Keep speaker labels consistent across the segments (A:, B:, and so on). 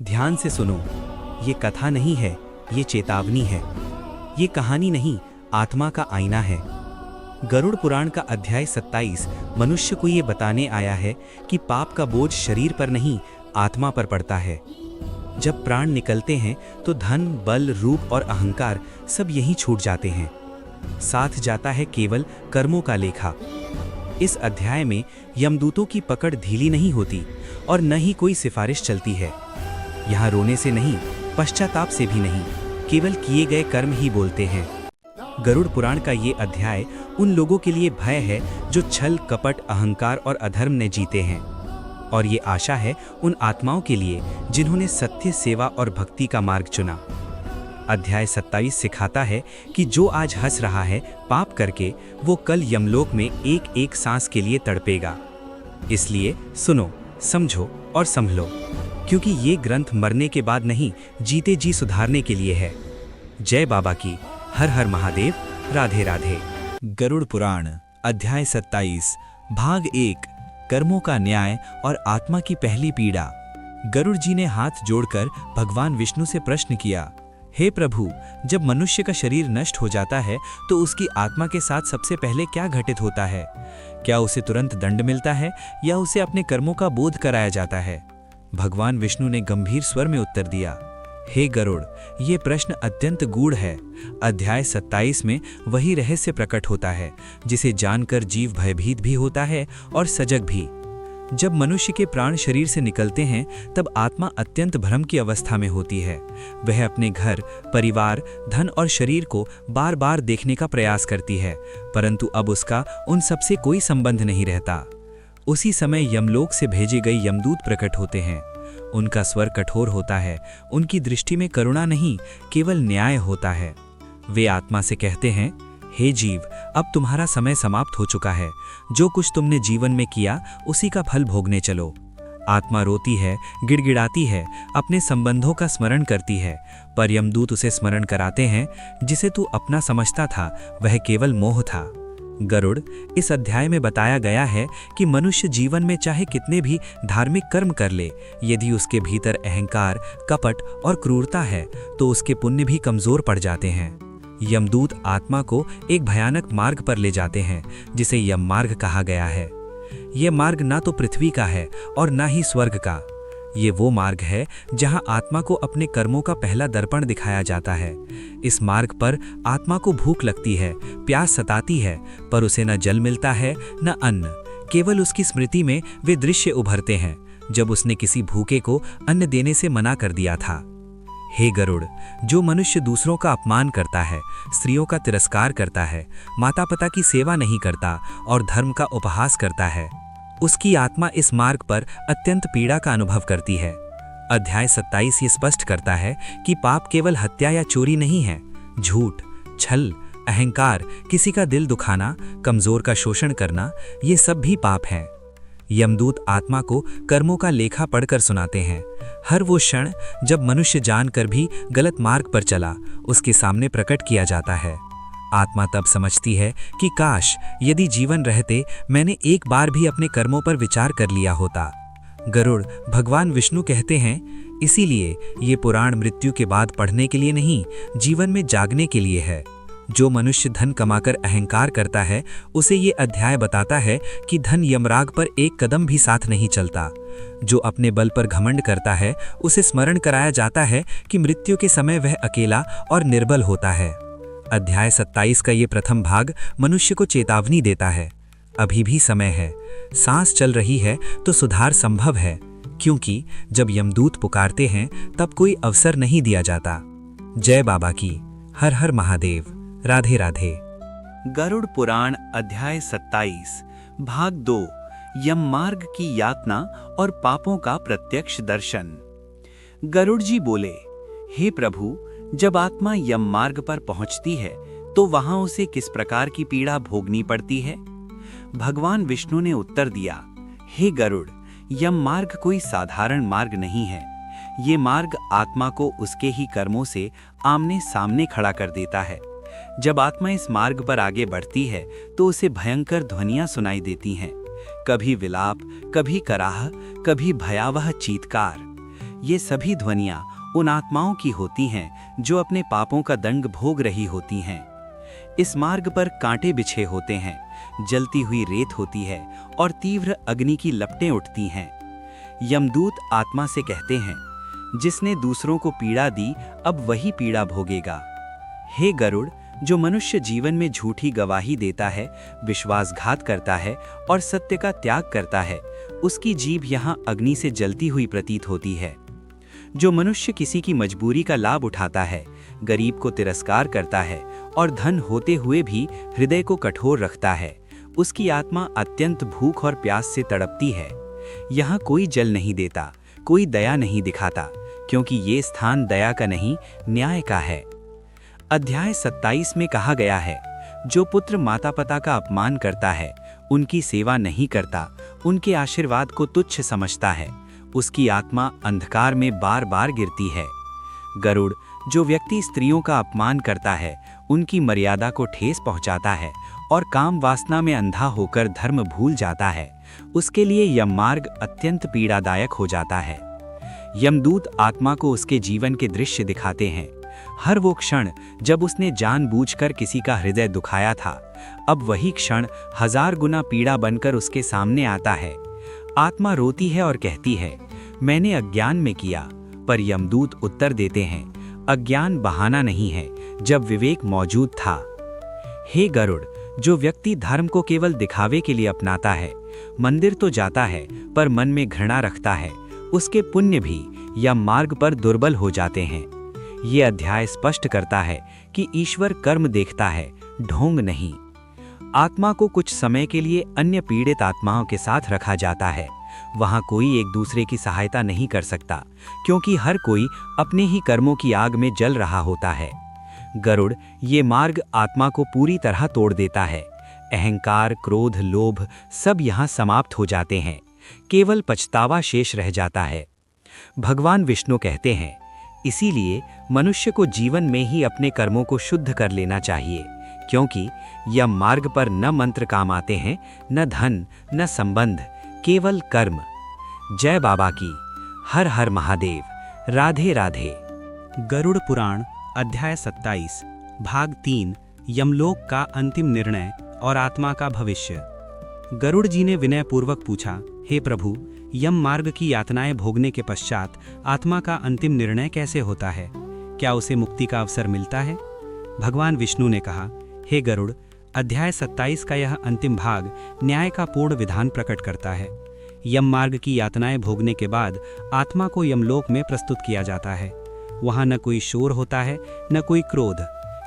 A: ध्यान से सुनो, ये कथा नहीं है, ये चेतावनी है। ये कहानी नहीं, आत्मा का आईना है। गरुड़ पुराण का अध्याय 27 मनुष्य को ये बताने आया है कि पाप का बोझ शरीर पर नहीं, आत्मा पर पड़ता है। जब प्राण निकलते हैं तो धन, बल, रूप और अहंकार सब यहीं छूट जाते हैं। साथ जाता है केवल कर्मों का लेखा। इस अध्याय में यमदूतों की पकड़ ढीली नहीं होती और न ही कोई सिफारिश चलती है। यहाँ रोने से नहीं, पश्चाताप से भी नहीं, केवल किए गए कर्म ही बोलते हैं। गरुड़ पुराण का ये अध्याय उन लोगों के लिए भय है जो छल, कपट, अहंकार और अधर्म ने जीते हैं, और ये आशा है उन आत्माओं के लिए जिन्होंने सत्य, सेवा और भक्ति का मार्ग चुना। अध्याय 27 सिखाता है कि जो आज हंस रहा है पाप करके, वो कल यमलोक में एक एक सांस के लिए तड़पेगा। इसलिए सुनो, समझो और संभलो, क्योंकि ये ग्रंथ मरने के बाद नहीं, जीते जी सुधारने के लिए है। जय बाबा की। हर हर महादेव। राधे राधे।
B: गरुड़ पुराण अध्याय 27 भाग 1 कर्मों का न्याय और आत्मा की पहली पीड़ा। गरुड़ जी ने हाथ जोड़कर भगवान विष्णु से प्रश्न किया, हे प्रभु, जब मनुष्य का शरीर नष्ट हो जाता है तो उसकी आत्मा के साथ सबसे पहले क्या घटित होता है? क्या उसे तुरंत दंड मिलता है या उसे अपने कर्मों का बोध कराया जाता है? भगवान विष्णु ने गंभीर स्वर में उत्तर दिया, हे गरुड़, ये प्रश्न अत्यंत गूढ़ है। अध्याय 27 में वही रहस्य प्रकट होता है जिसे जानकर जीव भयभीत भी होता है और सजग भी। जब मनुष्य के प्राण शरीर से निकलते हैं तब आत्मा अत्यंत भ्रम की अवस्था में होती है। वह अपने घर, परिवार, धन और शरीर को बार बार देखने का प्रयास करती है, परंतु अब उसका उन सबसे कोई संबंध नहीं रहता। उसी समय यमलोक से भेजे गए यमदूत प्रकट होते हैं। उनका स्वर कठोर होता है, उनकी दृष्टि में करुणा नहीं, केवल न्याय होता है। वे आत्मा से कहते हैं, हे जीव, अब तुम्हारा समय समाप्त हो चुका है। जो कुछ तुमने जीवन में किया उसी का फल भोगने चलो। आत्मा रोती है, गिड़गिड़ाती है, अपने संबंधों का स्मरण करती है, पर यमदूत उसे स्मरण कराते हैं, जिसे तू अपना समझता था वह केवल मोह था। गरुड़, इस अध्याय में बताया गया है कि मनुष्य जीवन में चाहे कितने भी धार्मिक कर्म कर ले, यदि उसके भीतर अहंकार, कपट और क्रूरता है तो उसके पुण्य भी कमजोर पड़ जाते हैं। यमदूत आत्मा को एक भयानक मार्ग पर ले जाते हैं जिसे यम मार्ग कहा गया है। यह मार्ग ना तो पृथ्वी का है और ना ही स्वर्ग का। ये वो मार्ग है जहां आत्मा को अपने कर्मों का पहला दर्पण दिखाया जाता है। इस मार्ग पर आत्मा को भूख लगती है, प्यास सताती है, पर उसे न जल मिलता है न अन्न। केवल उसकी स्मृति में वे दृश्य उभरते हैं जब उसने किसी भूखे को अन्न देने से मना कर दिया था। हे गरुड़, जो मनुष्य दूसरों का अपमान करता है, स्त्रियों का तिरस्कार करता है, माता पिता की सेवा नहीं करता और धर्म का उपहास करता है, उसकी आत्मा इस मार्ग पर अत्यंत पीड़ा का अनुभव करती है। अध्याय 27 ये स्पष्ट करता है कि पाप केवल हत्या या चोरी नहीं है। झूठ, छल, अहंकार, किसी का दिल दुखाना, कमजोर का शोषण करना, ये सब भी पाप हैं। यमदूत आत्मा को कर्मों का लेखा पढ़कर सुनाते हैं। हर वो क्षण जब मनुष्य जानकर भी गलत मार्ग पर चला, उसके सामने प्रकट किया जाता है। आत्मा तब समझती है कि काश यदि जीवन रहते मैंने एक बार भी अपने कर्मों पर विचार कर लिया होता। गरुड़, भगवान विष्णु कहते हैं, इसीलिए ये पुराण मृत्यु के बाद पढ़ने के लिए नहीं, जीवन में जागने के लिए है। जो मनुष्य धन कमाकर अहंकार करता है, उसे ये अध्याय बताता है कि धन यमराग पर एक कदम भी साथ नहीं चलता। जो अपने बल पर घमंड करता है, उसे स्मरण कराया जाता है कि मृत्यु के समय वह अकेला और निर्बल होता है। अध्याय 27 का ये प्रथम भाग मनुष्य को चेतावनी देता है, अभी भी समय है, सांस चल रही है तो सुधार संभव है, क्योंकि जब यमदूत पुकारते हैं तब कोई अवसर नहीं दिया जाता। जय बाबा की। हर हर महादेव। राधे राधे।
A: गरुड़ पुराण अध्याय 27 भाग 2 यम मार्ग की यातना और पापों का प्रत्यक्ष दर्शन। गरुड़ जी बोले, हे प्रभु, जब आत्मा यम मार्ग पर पहुंचती है तो वहां उसे किस प्रकार की पीड़ा भोगनी पड़ती है? भगवान विष्णु ने उत्तर दिया, हे गरुड़, यम मार्ग कोई साधारण मार्ग नहीं है। ये मार्ग आत्मा को उसके ही कर्मों से आमने सामने खड़ा कर देता है। जब आत्मा इस मार्ग पर आगे बढ़ती है तो उसे भयंकर ध्वनियां सुनाई देती हैं, कभी विलाप, कभी कराह, कभी भयावह चीत्कार। ये सभी ध्वनियां उन आत्माओं की होती हैं जो अपने पापों का दंड भोग रही होती हैं। इस मार्ग पर कांटे बिछे होते हैं, जलती हुई रेत होती है और तीव्र अग्नि की लपटें उठती हैं। यमदूत आत्मा से कहते हैं, जिसने दूसरों को पीड़ा दी अब वही पीड़ा भोगेगा। हे गरुड़, जो मनुष्य जीवन में झूठी गवाही देता है, विश्वासघात करता है और सत्य का त्याग करता है, उसकी जीभ यहाँ अग्नि से जलती हुई प्रतीत होती है। जो मनुष्य किसी की मजबूरी का लाभ उठाता है, गरीब को तिरस्कार करता है और धन होते हुए भी हृदय को कठोर रखता है, उसकी आत्मा अत्यंत भूख और प्यास से तड़पती है। यहाँ कोई जल नहीं देता, कोई दया नहीं दिखाता, क्योंकि ये स्थान दया का नहीं, न्याय का है। अध्याय 27 में कहा गया है, जो पुत्र माता पिता का अपमान करता है, उनकी सेवा नहीं करता, उनके आशीर्वाद को तुच्छ समझता है, उसकी आत्मा अंधकार में बार बार गिरती है। गरुड़, जो व्यक्ति स्त्रियों का अपमान करता है, उनकी मर्यादा को ठेस पहुंचाता है और काम वासना में अंधा होकर धर्म भूल जाता है, उसके लिए यम मार्ग अत्यंत पीड़ादायक हो जाता है। यमदूत आत्मा को उसके जीवन के दृश्य दिखाते हैं। हर वो क्षण जब उसने जानबूझकर किसी का हृदय दुखाया था, अब वही क्षण 1000 गुना पीड़ा बनकर उसके सामने आता है। आत्मा रोती है और कहती है, मैंने अज्ञान में किया। पर यमदूत उत्तर देते हैं, अज्ञान बहाना नहीं है, जब विवेक मौजूद था। हे गरुड़, जो व्यक्ति धर्म को केवल दिखावे के लिए अपनाता है, मंदिर तो जाता है पर मन में घृणा रखता है, उसके पुण्य भी यम मार्ग पर दुर्बल हो जाते हैं। ये अध्याय स्पष्ट करता है कि ईश्वर कर्म देखता है, ढोंग नहीं। आत्मा को कुछ समय के लिए अन्य पीड़ित आत्माओं के साथ रखा जाता है। वहाँ कोई एक दूसरे की सहायता नहीं कर सकता, क्योंकि हर कोई अपने ही कर्मों की आग में जल रहा होता है। गरुड़, ये मार्ग आत्मा को पूरी तरह तोड़ देता है। अहंकार, क्रोध, लोभ सब यहाँ समाप्त हो जाते हैं, केवल पछतावा शेष रह जाता है। भगवान विष्णु कहते हैं, इसीलिए मनुष्य को जीवन में ही अपने कर्मों को शुद्ध कर लेना चाहिए, क्योंकि यम मार्ग पर न मंत्र काम आते हैं, न धन, न संबंध, केवल कर्म। जय बाबा की। हर हर महादेव। राधे राधे।
C: गरुड़ पुराण अध्याय 27 भाग 3 यमलोक का अंतिम निर्णय और आत्मा का भविष्य। गरुड़ जी ने विनयपूर्वक पूछा, हे प्रभु, यम मार्ग की यातनाएं भोगने के पश्चात आत्मा का अंतिम निर्णय कैसे होता है? क्या उसे मुक्ति का अवसर मिलता है? भगवान विष्णु ने कहा, हे गरुड़, अध्याय 27 का यह अंतिम भाग न्याय का पूर्ण विधान प्रकट करता है। यम मार्ग की यातनाएं भोगने के बाद आत्मा को यमलोक में प्रस्तुत किया जाता है। वहाँ न कोई शोर होता है, न कोई क्रोध,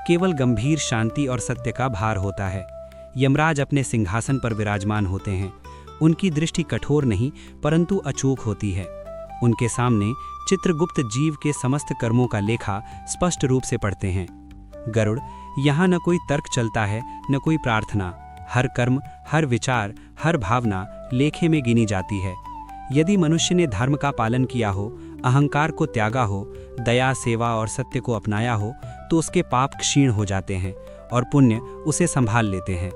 C: केवल गंभीर शांति और सत्य का भार होता है। यमराज अपने सिंहासन पर विराजमान होते हैं। उनकी दृष्टि कठोर नहीं परंतु अचूक होती है। उनके सामने चित्रगुप्त जीव के समस्त कर्मों का लेखा स्पष्ट रूप से पढ़ते हैं। गरुड़, यहाँ न कोई तर्क चलता है, न कोई प्रार्थना। हर कर्म, हर विचार, हर भावना लेखे में गिनी जाती है। यदि मनुष्य ने धर्म का पालन किया हो, अहंकार को त्यागा हो, दया, सेवा और सत्य को अपनाया हो, तो उसके पाप क्षीण हो जाते हैं और पुण्य उसे संभाल लेते हैं।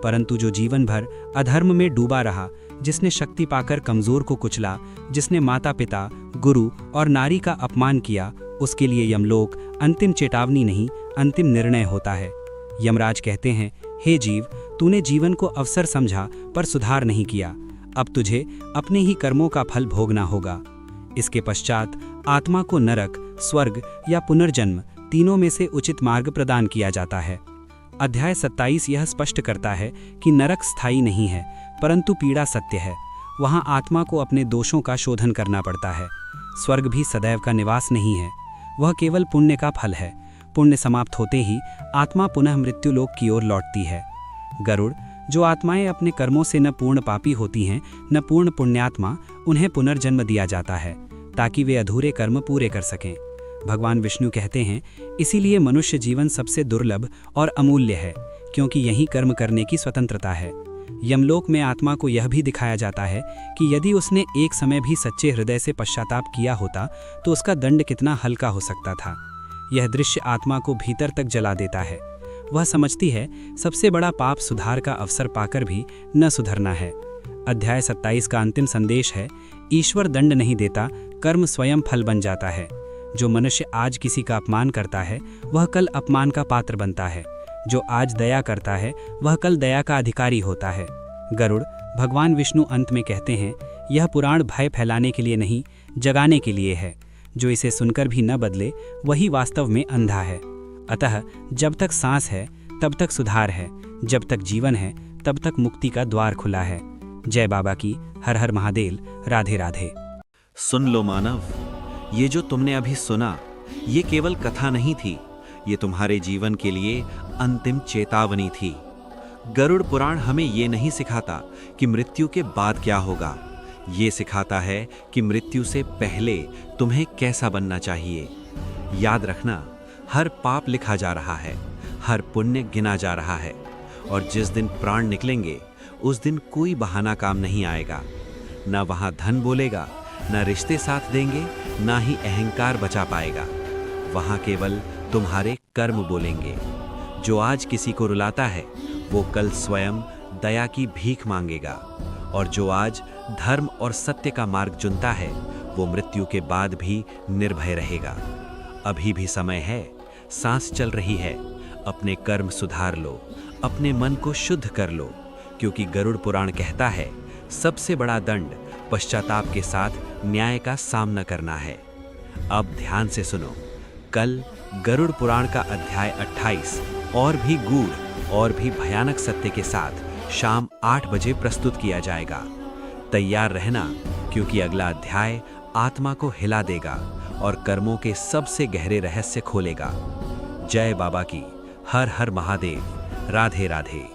C: परंतु जो जीवन भर अधर्म में डूबा रहा, जिसने शक्ति पाकर कमजोर को कुचला, जिसने माता पिता, गुरु और नारी का अपमान किया, उसके लिए यमलोक अंतिम चेतावनी नहीं, अंतिम निर्णय होता है। यमराज कहते हैं, हे जीव, तूने जीवन को अवसर समझा पर सुधार नहीं किया। अब तुझे अपने ही कर्मों का फल भोगना होगा। इसके पश्चात आत्मा को नरक, स्वर्ग या पुनर्जन्म तीनों में से उचित मार्ग प्रदान किया जाता है। अध्याय 27 यह स्पष्ट करता है कि नरक स्थायी नहीं है, परंतु पीड़ा सत्य है। वहाँ आत्मा को अपने दोषों का शोधन करना पड़ता है। स्वर्ग भी सदैव का निवास नहीं है, वह केवल पुण्य का फल है। पुण्य समाप्त होते ही आत्मा पुनः मृत्युलोक की ओर लौटती है। गरुड़, जो आत्माएं अपने कर्मों से न पूर्ण पापी होती हैं, न पूर्ण पुण्यात्मा, उन्हें पुनर्जन्म दिया जाता है ताकि वे अधूरे कर्म पूरे कर सकें। भगवान विष्णु कहते हैं, इसीलिए मनुष्य जीवन सबसे दुर्लभ और अमूल्य है, क्योंकि यही कर्म करने की स्वतंत्रता है। यमलोक में आत्मा को यह भी दिखाया जाता है कि यदि उसने एक समय भी सच्चे हृदय से पश्चाताप किया होता तो उसका दंड कितना हल्का हो सकता था। यह दृश्य आत्मा को भीतर तक जला देता है। वह समझती है सबसे बड़ा पाप सुधार का अवसर पाकर भी न सुधरना है। अध्याय 27 का अंतिम संदेश है, ईश्वर दंड नहीं देता, कर्म स्वयं फल बन जाता है। जो मनुष्य आज किसी का अपमान करता है वह कल अपमान का पात्र बनता है। जो आज दया करता है वह कल दया का अधिकारी होता है। गरुड़ भगवान विष्णु अंत में कहते हैं, यह पुराण भय फैलाने के लिए नहीं, जगाने के लिए है। जो इसे सुनकर भी न बदले वही वास्तव में अंधा है। अतः जब तक सांस है तब तक सुधार है, जब तक जीवन है तब तक मुक्ति का द्वार खुला है। जय बाबा की। हर हर महादेव। राधे राधे।
D: सुन लो मानव, ये जो तुमने अभी सुना ये केवल कथा नहीं थी, ये तुम्हारे जीवन के लिए अंतिम चेतावनी थी। गरुड़ पुराण हमें ये नहीं सिखाता कि मृत्यु के बाद क्या होगा, ये सिखाता है कि मृत्यु से पहले तुम्हें कैसा बनना चाहिए। याद रखना, हर पाप लिखा जा रहा है, हर पुण्य गिना जा रहा है, और जिस दिन प्राण निकलेंगे उस दिन कोई बहाना काम नहीं आएगा। न वहाँ धन बोलेगा, न रिश्ते साथ देंगे, ना ही अहंकार बचा पाएगा। वहाँ केवल तुम्हारे कर्म बोलेंगे। जो आज किसी को रुलाता है वो कल स्वयं दया की भीख मांगेगा, और जो आज धर्म और सत्य का मार्ग चुनता है वो मृत्यु के बाद भी निर्भय रहेगा। अभी भी समय है, सांस चल रही है, अपने कर्म सुधार लो, अपने मन को शुद्ध कर लो, क्योंकि गरुड़ पुराण कहता है सबसे बड़ा दंड पश्चाताप के साथ न्याय का सामना करना है। अब ध्यान से सुनो, कल गरुड़ पुराण का अध्याय 28 और भी गूढ़ और भी भयानक सत्य के साथ शाम 8 बजे प्रस्तुत किया जाएगा। तैयार रहना, क्योंकि अगला अध्याय आत्मा को हिला देगा और कर्मों के सबसे गहरे रहस्य खोलेगा। जय बाबा की। हर हर महादेव। राधे राधे।